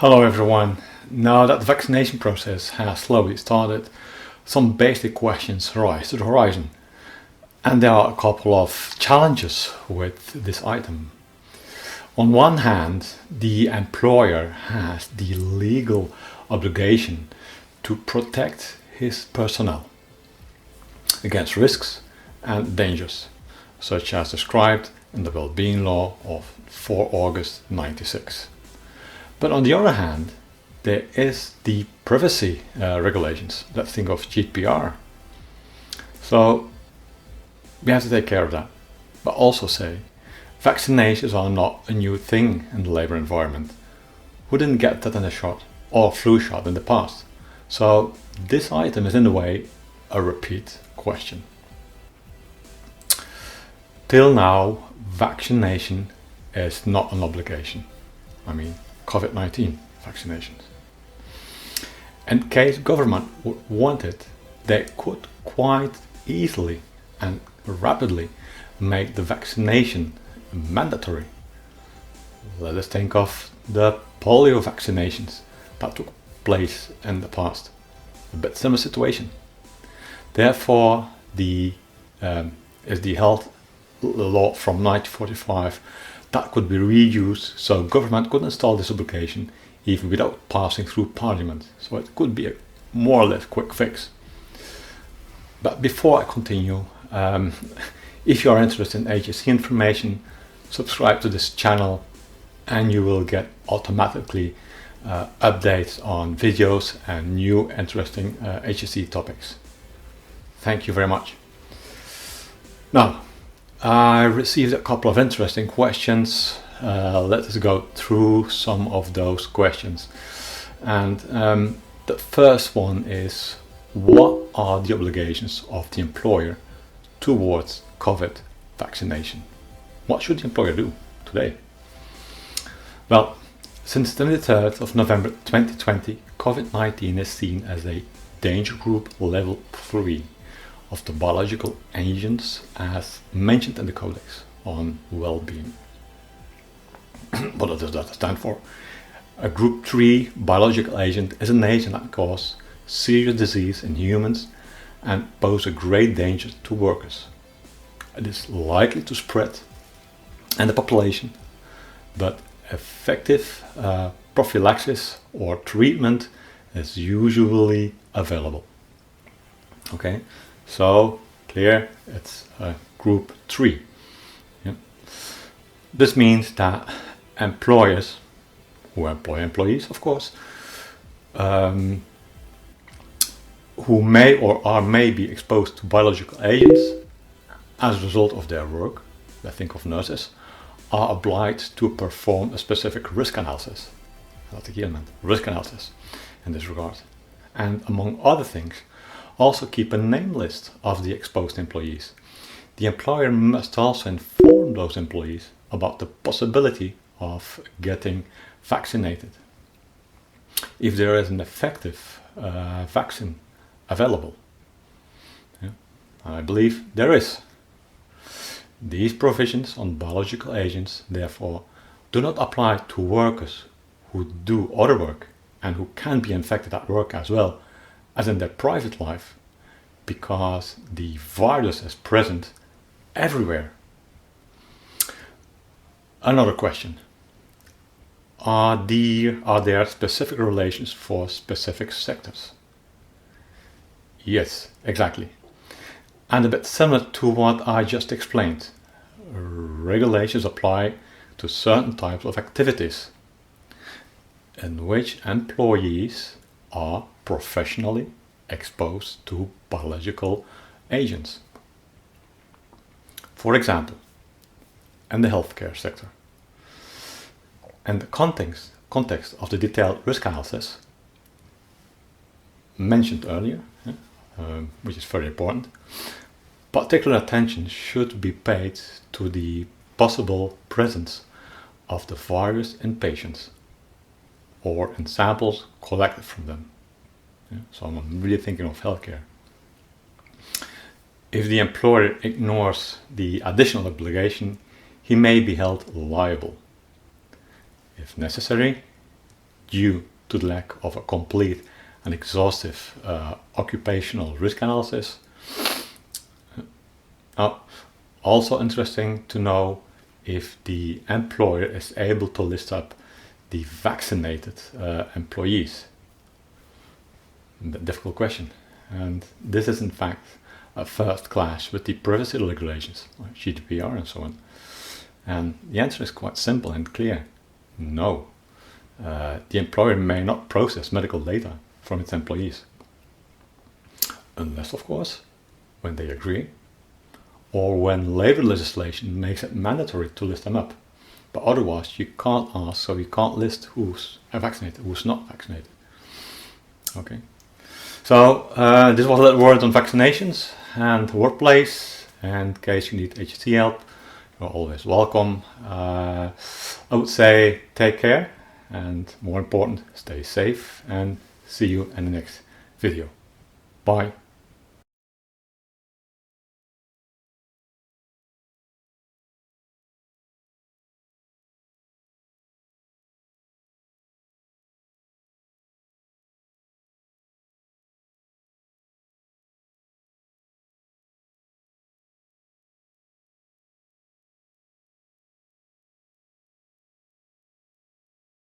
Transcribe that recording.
Hello everyone. Now that the vaccination process has slowly started, some basic questions rise to the horizon. And there are a couple of challenges with this item. On one hand, the employer has the legal obligation to protect his personnel against risks and dangers, such as described in the Well-being Law of 4 August 96. But on the other hand, there is the privacy regulations. Let's think of GDPR. So we have to take care of that, but also say vaccinations are not a new thing in the labor environment. Who didn't get tetanus shot or flu shot in the past? So this item is in a way a repeat question. Till now, vaccination is not an obligation. I mean, COVID-19 vaccinations. In case government would want it, they could quite easily and rapidly make the vaccination mandatory. Let us think of the polio vaccinations that took place in the past. A bit similar situation. Therefore, the health law from 1945 that could be reused, so government could install this obligation even without passing through parliament. So it could be a more or less quick fix. But before I continue, if you are interested in HSE information, subscribe to this channel and you will get automatically updates on videos and new interesting HSE topics. Thank you very much. Now, I received a couple of interesting questions. Let us go through some of those questions. And the first one is, what are the obligations of the employer towards COVID vaccination? What should the employer do today? Well, since the 23rd of November 2020, COVID-19 is seen as a danger group level 3 of the biological agents as mentioned in the Codex on well-being. What does that stand for? A group 3 biological agent is an agent that causes serious disease in humans and pose a great danger to workers. It is likely to spread in the population, but effective prophylaxis or treatment is usually available. Okay, so clear, it's group 3. Yeah. This means that employers who employ employees, of course, who may or may be exposed to biological agents as a result of their work, I think of nurses, are obliged to perform a specific risk analysis. That's the key element, risk analysis in this regard. And among other things, also keep a name list of the exposed employees. The employer must also inform those employees about the possibility of getting vaccinated. If there is an effective vaccine available. Yeah, I believe there is. These provisions on biological agents, therefore, do not apply to workers who do other work and who can be infected at work as well as in their private life, because the virus is present everywhere. Another question. Are there specific relations for specific sectors? Yes, exactly. And a bit similar to what I just explained. Regulations apply to certain types of activities in which employees are professionally exposed to biological agents. For example, in the healthcare sector. In the context of the detailed risk analysis mentioned earlier, which is very important, particular attention should be paid to the possible presence of the virus in patients or in samples collected from them. Yeah, so I'm really thinking of healthcare. If the employer ignores the additional obligation, he may be held liable. If necessary, due to the lack of a complete and exhaustive occupational risk analysis. Also interesting to know if the employer is able to list up the vaccinated employees. Difficult question, and this is in fact a first clash with the privacy regulations, like GDPR and so on. And the answer is quite simple and clear: no. The employer may not process medical data from its employees, unless, of course, when they agree, or when labor legislation makes it mandatory to list them up. But otherwise, you can't ask, so you can't list who's vaccinated, who's not vaccinated. Okay. So this was a little word on vaccinations and workplace. And in case you need HSC help, you're always welcome. I would say take care, and more important, stay safe, and see you in the next video. Bye.